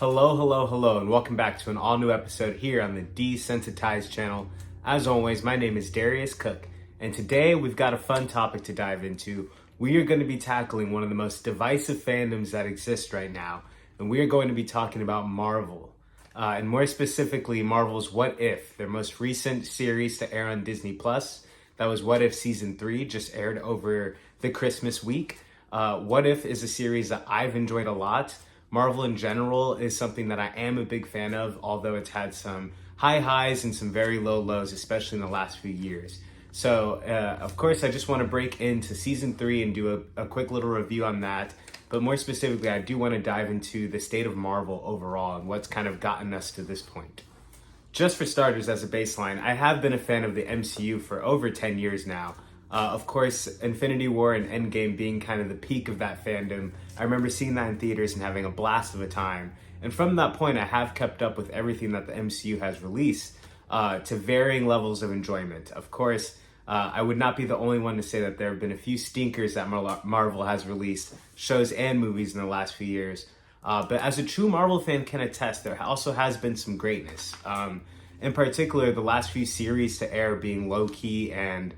Hello, hello, hello, and welcome back to an all-new episode here on the Desensitized channel. As always, my name is Darius Cook, and today we've got a fun topic to dive into. We are going to be tackling one of the most divisive fandoms that exist right now, and we are going to be talking about Marvel. And more specifically, Marvel's What If, their most recent series to air on Disney+. That was What If Season 3, just aired over the Christmas week. What If is a series that I've enjoyed a lot. Marvel in general is something that I am a big fan of, although it's had some high highs and some very low lows, especially in the last few years. So, of course, I just want to break into Season 3 and do a quick little review on that. But more specifically, I do want to dive into the state of Marvel overall and what's kind of gotten us to this point. Just for starters, as a baseline, I have been a fan of the MCU for over 10 years now. Of course, Infinity War and Endgame being kind of the peak of that fandom. I remember seeing that in theaters and having a blast of a time. And from that point, I have kept up with everything that the MCU has released to varying levels of enjoyment. Of course, I would not be the only one to say that there have been a few stinkers that Marvel has released, shows and movies in the last few years. But as a true Marvel fan can attest, there also has been some greatness. In particular, the last few series to air being Loki and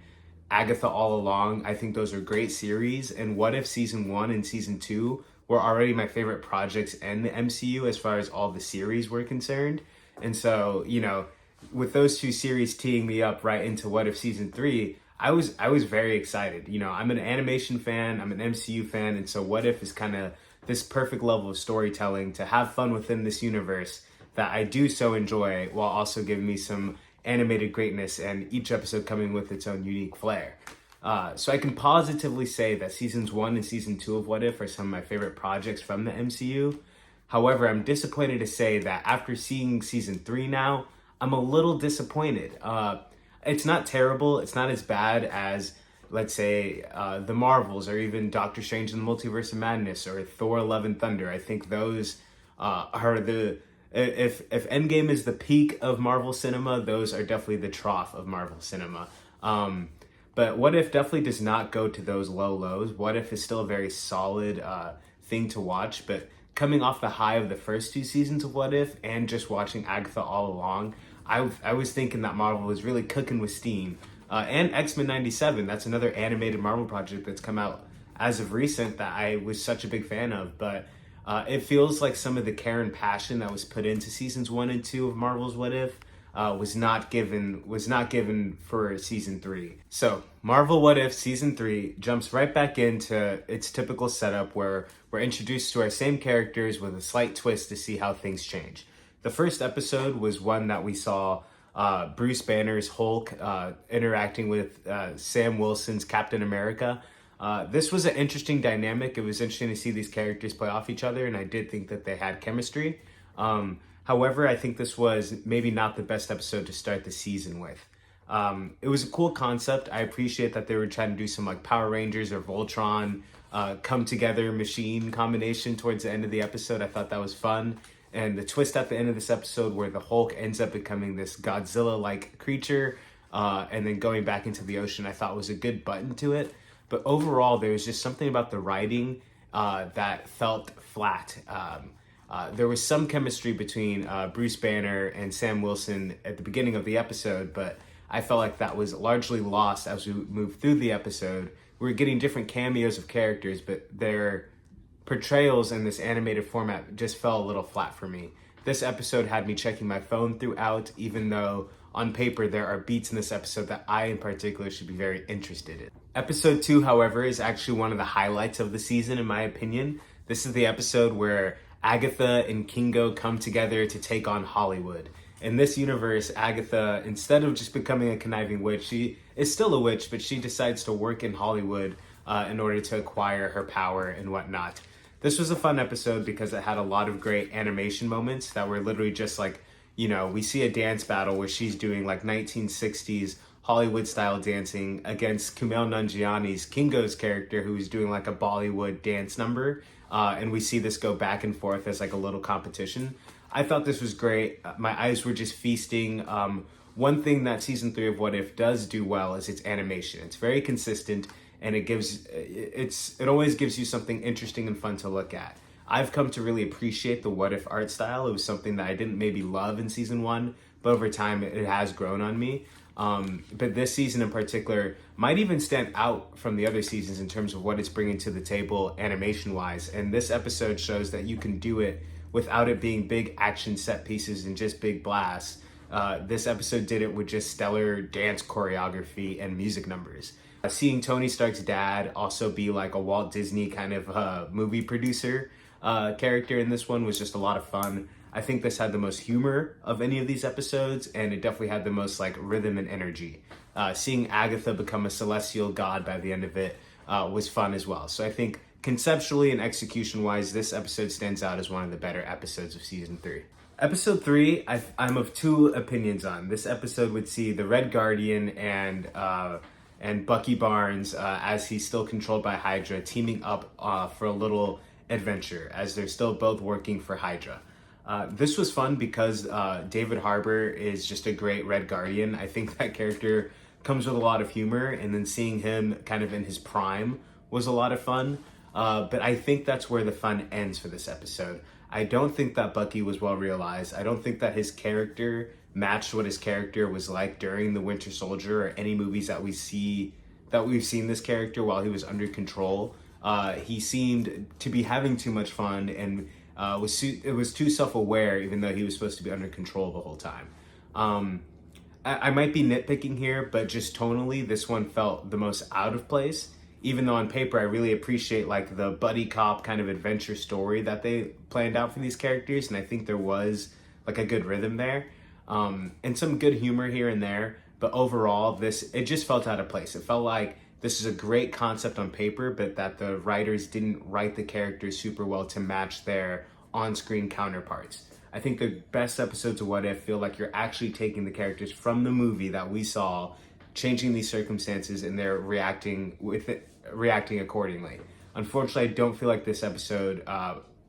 Agatha All Along, I think those are great series. And What If Season 1 and Season 2 were already my favorite projects in the MCU as far as all the series were concerned. And so, with those two series teeing me up right into What If Season 3, I was very excited. I'm an animation fan, I'm an MCU fan, and so What If is kind of this perfect level of storytelling to have fun within this universe that I do so enjoy, while also giving me some animated greatness and each episode coming with its own unique flair. So I can positively say that Seasons 1 and Season 2 of What If are some of my favorite projects from the MCU. However, I'm disappointed to say that after seeing Season 3 now, I'm a little disappointed. It's not terrible, it's not as bad as, let's say, the Marvels, or even Doctor Strange in the Multiverse of Madness, or Thor Love and Thunder. I think those are the... If Endgame is the peak of Marvel cinema, those are definitely the trough of Marvel cinema. But What If definitely does not go to those low lows. What If is still a very solid thing to watch. But coming off the high of the first two seasons of What If and just watching Agatha All Along, I was thinking that Marvel was really cooking with steam. And X-Men 97, that's another animated Marvel project that's come out as of recent that I was such a big fan of. But it feels like some of the care and passion that was put into Seasons 1 and 2 of Marvel's What If was not given for Season 3. So Marvel What If Season 3 jumps right back into its typical setup where we're introduced to our same characters with a slight twist to see how things change. The first episode was one that we saw Bruce Banner's Hulk interacting with Sam Wilson's Captain America. This was an interesting dynamic. It was interesting to see these characters play off each other, and I did think that they had chemistry. However, I think this was maybe not the best episode to start the season with. It was a cool concept. I appreciate that they were trying to do some like Power Rangers or Voltron come together machine combination towards the end of the episode. I thought that was fun. And the twist at the end of this episode where the Hulk ends up becoming this Godzilla-like creature and then going back into the ocean, I thought was a good button to it. But overall, there was just something about the writing that felt flat. There was some chemistry between Bruce Banner and Sam Wilson at the beginning of the episode, but I felt like that was largely lost as we moved through the episode. We were getting different cameos of characters, but their portrayals in this animated format just fell a little flat for me. This episode had me checking my phone throughout, even though on paper there are beats in this episode that I in particular should be very interested in. Episode 2, however, is actually one of the highlights of the season in my opinion. This is the episode where Agatha and Kingo come together to take on Hollywood. In this universe, Agatha, instead of just becoming a conniving witch, she is still a witch, but she decides to work in Hollywood in order to acquire her power and whatnot. This was a fun episode because it had a lot of great animation moments that were literally just like, we see a dance battle where she's doing like 1960s Hollywood-style dancing against Kumail Nanjiani's Kingo's character, who's doing like a Bollywood dance number. And we see this go back and forth as like a little competition. I thought this was great. My eyes were just feasting. One thing that Season 3 of What If does do well is its animation. It's very consistent, and it always gives you something interesting and fun to look at. I've come to really appreciate the What If art style. It was something that I didn't maybe love in season one, but over time it has grown on me. But this season in particular might even stand out from the other seasons in terms of what it's bringing to the table animation wise. And this episode shows that you can do it without it being big action set pieces and just big blasts. This episode did it with just stellar dance choreography and music numbers. Seeing Tony Stark's dad also be like a Walt Disney kind of movie producer character in this one was just a lot of fun. I think this had the most humor of any of these episodes, and it definitely had the most like rhythm and energy. Seeing Agatha become a celestial god by the end of it was fun as well. So I think conceptually and execution-wise, this episode stands out as one of the better episodes of season 3. Episode 3, I'm of two opinions on. This episode would see the Red Guardian and Bucky Barnes, as he's still controlled by Hydra, teaming up for a little adventure as they're still both working for Hydra. This was fun because David Harbour is just a great Red Guardian. I think that character comes with a lot of humor, and then seeing him kind of in his prime was a lot of fun. But I think that's where the fun ends for this episode. I don't think that Bucky was well realized. I don't think that his character matched what his character was like during the Winter Soldier or any movies that we've seen this character while he was under control. He seemed to be having too much fun and it was too self-aware, even though he was supposed to be under control the whole time. I might be nitpicking here, but just tonally, this one felt the most out of place. Even though on paper I really appreciate like the buddy cop kind of adventure story that they planned out for these characters, and I think there was like a good rhythm there, and some good humor here and there. But overall, it just felt out of place. It felt like this is a great concept on paper, but that the writers didn't write the characters super well to match their on-screen counterparts. I think the best episodes of What If feel like you're actually taking the characters from the movie that we saw, changing these circumstances, and they're reacting accordingly. Unfortunately, I don't feel like this episode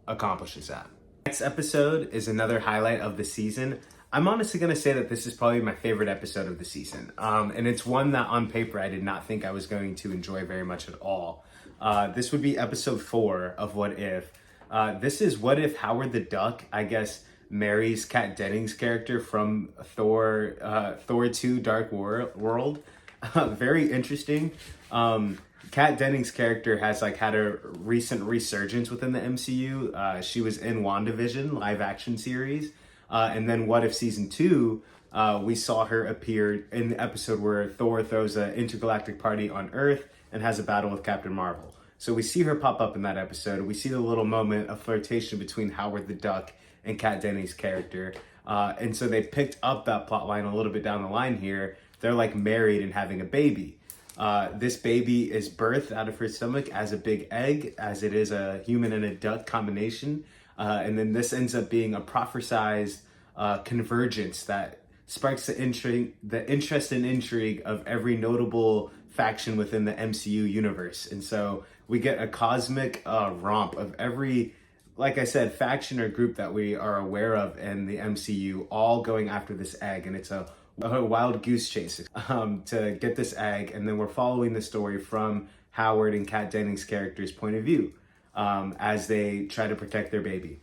accomplishes that. Next episode is another highlight of the season. I'm honestly going to say that this is probably my favorite episode of the season. And it's one that on paper I did not think I was going to enjoy very much at all. This would be episode 4 of What If. This is what if Howard the Duck, I guess, marries Kat Dennings' character from Thor 2 Dark World. Very interesting. Kat Dennings' character has like had a recent resurgence within the MCU. She was in WandaVision live action series. And then What If Season 2, we saw her appear in the episode where Thor throws an intergalactic party on Earth and has a battle with Captain Marvel. So we see her pop up in that episode. We see the little moment of flirtation between Howard the Duck and Kat Dennings' character. And so they picked up that plot line a little bit down the line here. They're like married and having a baby. This baby is birthed out of her stomach as a big egg, as it is a human and a duck combination. And then this ends up being a prophesized convergence that sparks the interest and intrigue of every notable faction within the MCU universe. And so we get a cosmic romp of every, like I said, faction or group that we are aware of in the MCU, all going after this egg. And it's a wild goose chase to get this egg. And then we're following the story from Howard and Kat Dennings' character's point of view as they try to protect their baby.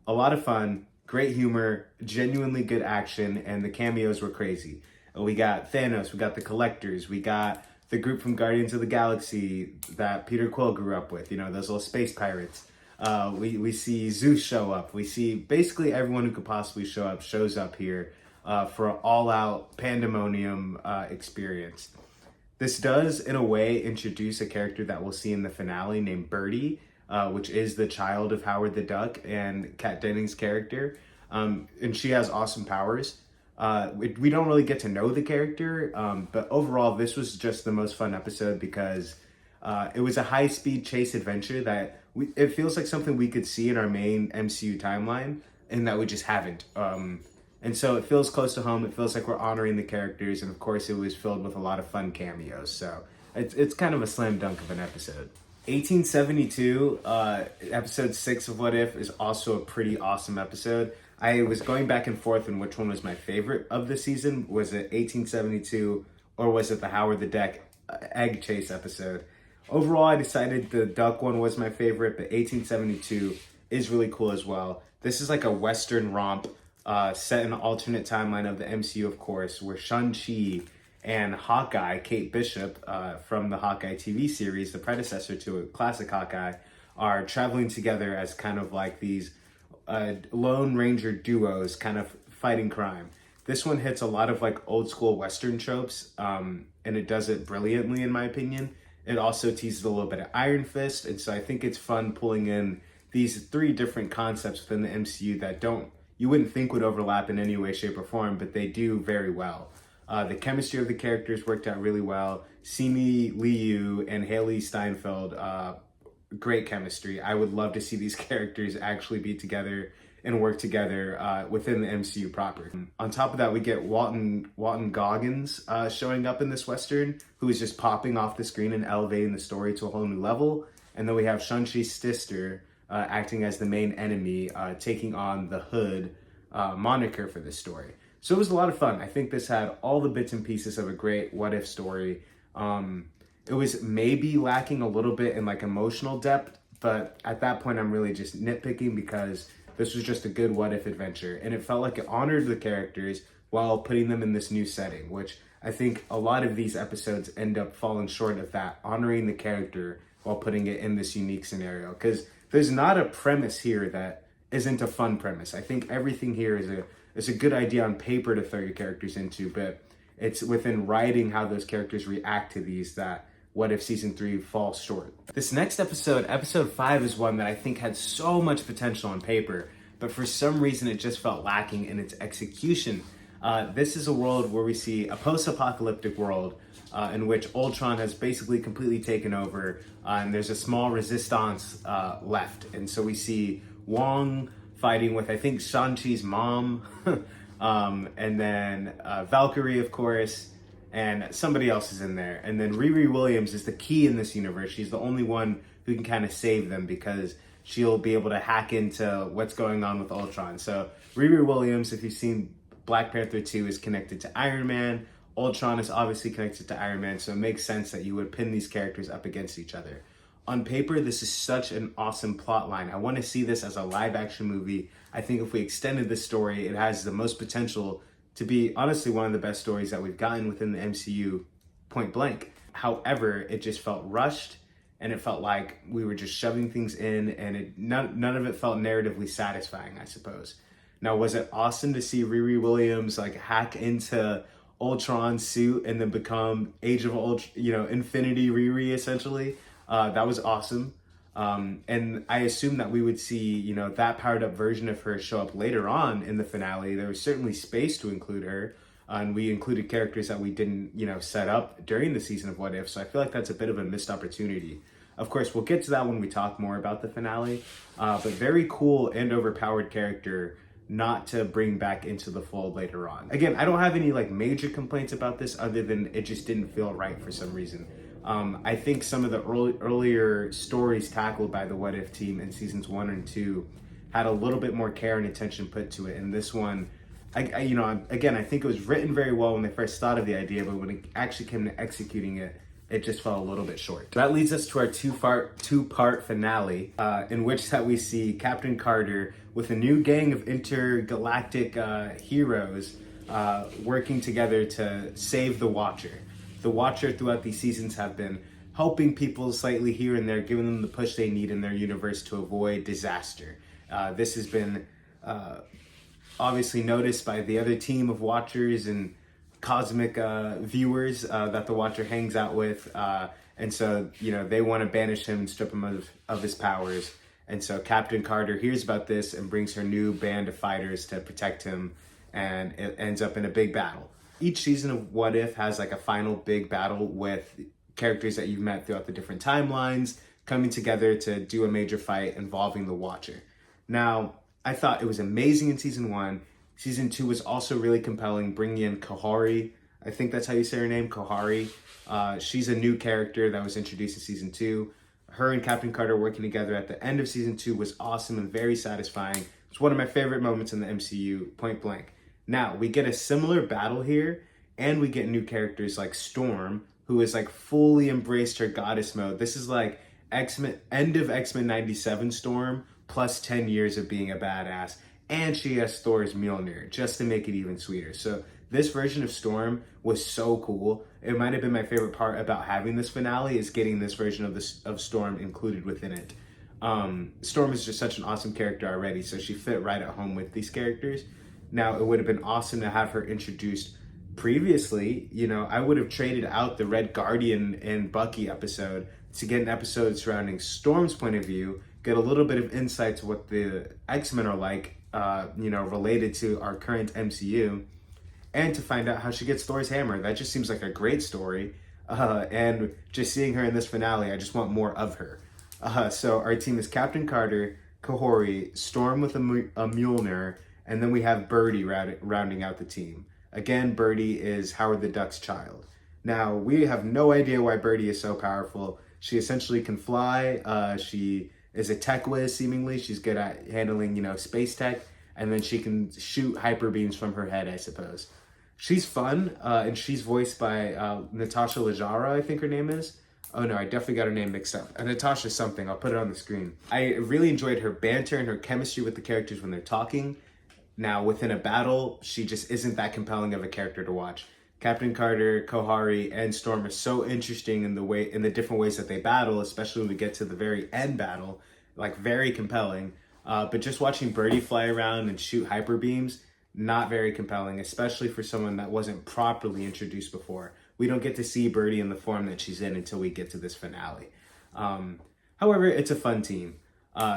A lot of fun, great humor, genuinely good action, and the cameos were crazy. We got Thanos, we got the Collectors, we got the group from Guardians of the Galaxy that Peter Quill grew up with, those little space pirates. We see Zeus show up. We see basically everyone who could possibly shows up here for an all-out pandemonium experience. This does, in a way, introduce a character that we'll see in the finale named Birdie, which is the child of Howard the Duck and Kat Dennings' character. And she has awesome powers. We don't really get to know the character, but overall, this was just the most fun episode because it was a high-speed chase adventure that it feels like something we could see in our main MCU timeline, and that we just haven't. And so it feels close to home. It feels like we're honoring the characters, and of course, it was filled with a lot of fun cameos. So it's kind of a slam dunk of an episode. 1872, episode 6 of What If is also a pretty awesome episode. I was going back and forth on which one was my favorite of the season. Was it 1872 or was it the Howard the Duck egg chase episode? Overall, I decided the duck one was my favorite, but 1872 is really cool as well. This is like a Western romp set in an alternate timeline of the MCU, of course, where Shang-Chi and Hawkeye, Kate Bishop, from the Hawkeye TV series, the predecessor to a classic Hawkeye, are traveling together as kind of like these Lone Ranger duos kind of fighting crime. This one hits a lot of like old school Western tropes, and it does it brilliantly in my opinion. It also teases a little bit of Iron Fist, and so I think it's fun pulling in these three different concepts within the MCU that you wouldn't think would overlap in any way, shape, or form, but they do very well. The chemistry of the characters worked out really well. Simi Liu and Haley Steinfeld, great chemistry. I would love to see these characters actually be together and work together within the MCU proper. On top of that, we get Walton Goggins showing up in this Western, who is just popping off the screen and elevating the story to a whole new level. And then we have Shang-Chi's sister acting as the main enemy, taking on the Hood moniker for this story. So it was a lot of fun. I think this had all the bits and pieces of a great what if story. It was maybe lacking a little bit in like emotional depth, but at that point I'm really just nitpicking because this was just a good what if adventure, and it felt like it honored the characters while putting them in this new setting, which I think a lot of these episodes end up falling short of that, honoring the character while putting it in this unique scenario, because there's not a premise here that isn't a fun premise. I think everything here is a good idea on paper to throw your characters into, but it's within writing how those characters react to these that What If Season 3 falls short. This next episode, episode 5, is one that I think had so much potential on paper, but for some reason it just felt lacking in its execution. This is a world where we see a post-apocalyptic world in which Ultron has basically completely taken over, and there's a small resistance left. And so we see Wong fighting with, I think, Shang-Chi's mom, and then Valkyrie, of course, and somebody else is in there. And then Riri Williams is the key in this universe. She's the only one who can kind of save them because she'll be able to hack into what's going on with Ultron. So Riri Williams, if you've seen Black Panther 2, is connected to Iron Man. Ultron is obviously connected to Iron Man, so it makes sense that you would pin these characters up against each other. On paper, this is such an awesome plot line. I want to see this as a live action movie. I think if we extended this story, it has the most potential to be honestly one of the best stories that we've gotten within the MCU, point blank. However, it just felt rushed, and it felt like we were just shoving things in, and none of it felt narratively satisfying, I suppose. Now, was it awesome to see Riri Williams like hack into Ultron's suit and then become Age of Ultron, Infinity Riri essentially? That was awesome. And I assume that we would see, that powered up version of her show up later on in the finale. There was certainly space to include her, and we included characters that we didn't, set up during the season of What If. So I feel like that's a bit of a missed opportunity. Of course, we'll get to that when we talk more about the finale, but very cool and overpowered character not to bring back into the fold later on. Again, I don't have any like major complaints about this other than it just didn't feel right for some reason. I think some of the earlier stories tackled by the What If team in seasons 1 and 2 had a little bit more care and attention put to it. And this one, I think it was written very well when they first thought of the idea, but when it actually came to executing it, it just fell a little bit short. That leads us to our two-part finale, in which that we see Captain Carter with a new gang of intergalactic heroes working together to save the Watcher. The Watcher throughout these seasons have been helping people slightly here and there, giving them the push they need in their universe to avoid disaster. This has been obviously noticed by the other team of Watchers and cosmic viewers that the Watcher hangs out with. And so, they want to banish him and strip him of his powers. And so Captain Carter hears about this and brings her new band of fighters to protect him, and it ends up in a big battle. Each season of What If has like a final big battle with characters that you've met throughout the different timelines coming together to do a major fight involving the Watcher. Now, I thought it was amazing in season 1. Season 2 was also really compelling, bringing in Kahari. I think that's how you say her name, Kahari. She's a new character that was introduced in season 2. Her and Captain Carter working together at the end of season 2 was awesome and very satisfying. It's one of my favorite moments in the MCU, point blank. Now, we get a similar battle here, and we get new characters like Storm, who is like fully embraced her goddess mode. This is like end of X-Men 97 Storm, plus 10 years of being a badass, and she has Thor's Mjolnir just to make it even sweeter. So this version of Storm was so cool. It might have been my favorite part about having this finale, is getting this version of Storm included within it. Storm is just such an awesome character already, so she fit right at home with these characters. Now, it would have been awesome to have her introduced previously. You know, I would have traded out the Red Guardian and Bucky episode to get an episode surrounding Storm's point of view, get a little bit of insight to what the X-Men are like, you know, related to our current MCU, and to find out how she gets Thor's hammer. That just seems like a great story. And just seeing her in this finale, I just want more of her. So our team is Captain Carter, Kahori, Storm with a Mjolnir, and then we have Birdie rounding out the team. Again, Birdie is Howard the Duck's child. Now, we have no idea why Birdie is so powerful. She essentially can fly. She is a tech whiz, seemingly. She's good at handling, you know, space tech. And then she can shoot hyper beams from her head, I suppose. She's fun, and she's voiced by Natasha Leggero, I think her name is. Oh no, I definitely got her name mixed up. Natasha something, I'll put it on the screen. I really enjoyed her banter and her chemistry with the characters when they're talking. Now, within a battle, she just isn't that compelling of a character to watch. Captain Carter, Kahari, and Storm are so interesting in the different ways that they battle, especially when we get to the very end battle, like very compelling. But just watching Birdie fly around and shoot hyper beams, not very compelling, especially for someone that wasn't properly introduced before. We don't get to see Birdie in the form that she's in until we get to this finale. However, it's a fun team.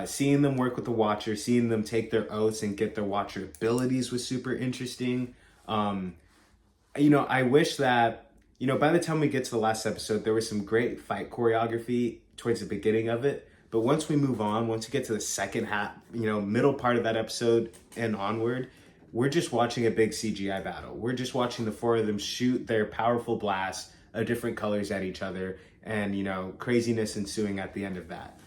Seeing them work with the Watcher, seeing them take their oaths and get their Watcher abilities was super interesting. You know, I wish that, you know, by the time we get to the last episode, there was some great fight choreography towards the beginning of it. But once we move on, once we get to the second half, you know, middle part of that episode and onward, we're just watching a big CGI battle. We're just watching the four of them shoot their powerful blasts of different colors at each other, and, you know, craziness ensuing at the end of that.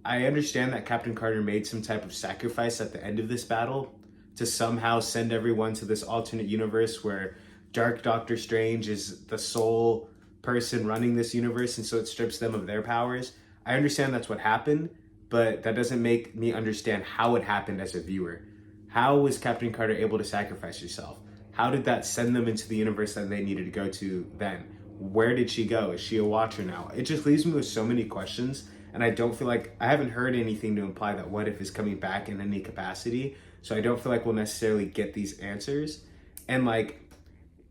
I understand that Captain Carter made some type of sacrifice at the end of this battle to somehow send everyone to this alternate universe where Dark Doctor Strange is the sole person running this universe, and so it strips them of their powers. I understand that's what happened, but that doesn't make me understand how it happened as a viewer. How was Captain Carter able to sacrifice herself? How did that send them into the universe that they needed to go to then? Where did she go? Is she a Watcher now? It just leaves me with so many questions, and I don't feel like, I haven't heard anything to imply that What If is coming back in any capacity, so I don't feel like we'll necessarily get these answers. And like,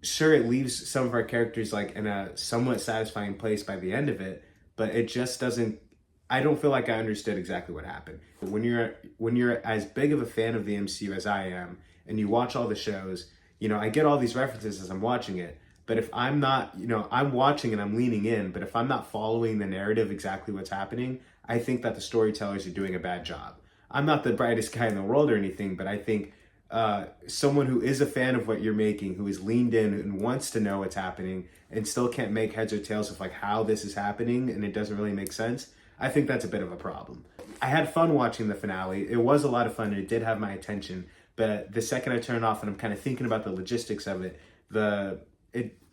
sure, it leaves some of our characters like in a somewhat satisfying place by the end of it, but it just doesn't, I don't feel like I understood exactly what happened. When you're as big of a fan of the MCU as I am, and you watch all the shows, you know, I get all these references as I'm watching it, but if I'm not, you know, I'm watching and I'm leaning in, but if I'm not following the narrative exactly what's happening, I think that the storytellers are doing a bad job. I'm not the brightest guy in the world or anything, but I think someone who is a fan of what you're making, who is leaned in and wants to know what's happening and still can't make heads or tails of like how this is happening and it doesn't really make sense, I think that's a bit of a problem. I had fun watching the finale. It was a lot of fun and it did have my attention, but the second I turn it off and I'm kind of thinking about the logistics of it,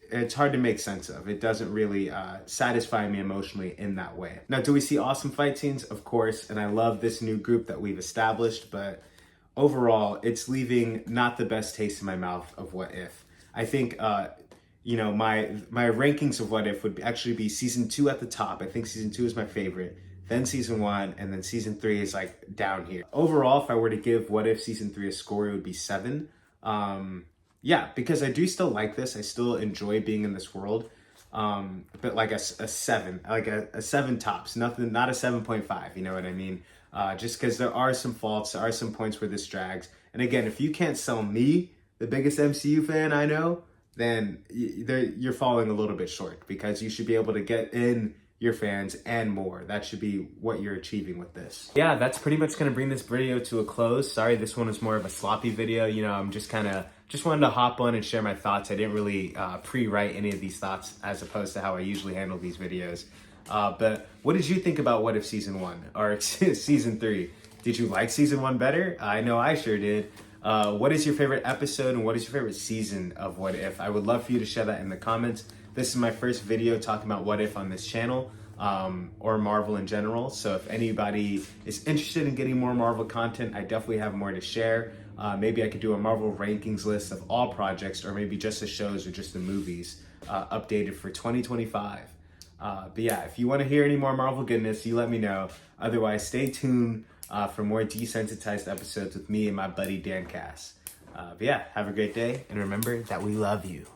it's hard to make sense of. It doesn't really satisfy me emotionally in that way. Now, do we see awesome fight scenes? Of course, and I love this new group that we've established, but overall, it's leaving not the best taste in my mouth of What If. I think, you know, my rankings of What If would actually be season 2 at the top. I think season 2 is my favorite, then season 1, and then season 3 is like down here. Overall, if I were to give What If season 3 a score, it would be 7. Yeah, because I do still like this. I still enjoy being in this world. But like a 7, like a 7 tops, nothing, not a 7.5, you know what I mean? Just because there are some faults, there are some points where this drags. And again, if you can't sell me, the biggest MCU fan I know, then you're falling a little bit short, because you should be able to get in your fans and more. That should be what you're achieving with this. Yeah, that's pretty much going to bring this video to a close. Sorry, this one is more of a sloppy video. You know, I'm just wanted to hop on and share my thoughts. I didn't really pre-write any of these thoughts as opposed to how I usually handle these videos. But what did you think about What If season 1 or season 3? Did you like season 1 better? I know I sure did. What is your favorite episode and what is your favorite season of What If? I would love for you to share that in the comments. This is my first video talking about What If on this channel. or Marvel in general. So if anybody is interested in getting more Marvel content, I definitely have more to share. Maybe I could do a Marvel rankings list of all projects, or maybe just the shows or just the movies updated for 2025. But yeah, if you want to hear any more Marvel goodness, you let me know. Otherwise, stay tuned for more desensitized episodes with me and my buddy Dan Cass. But yeah, have a great day, and remember that we love you.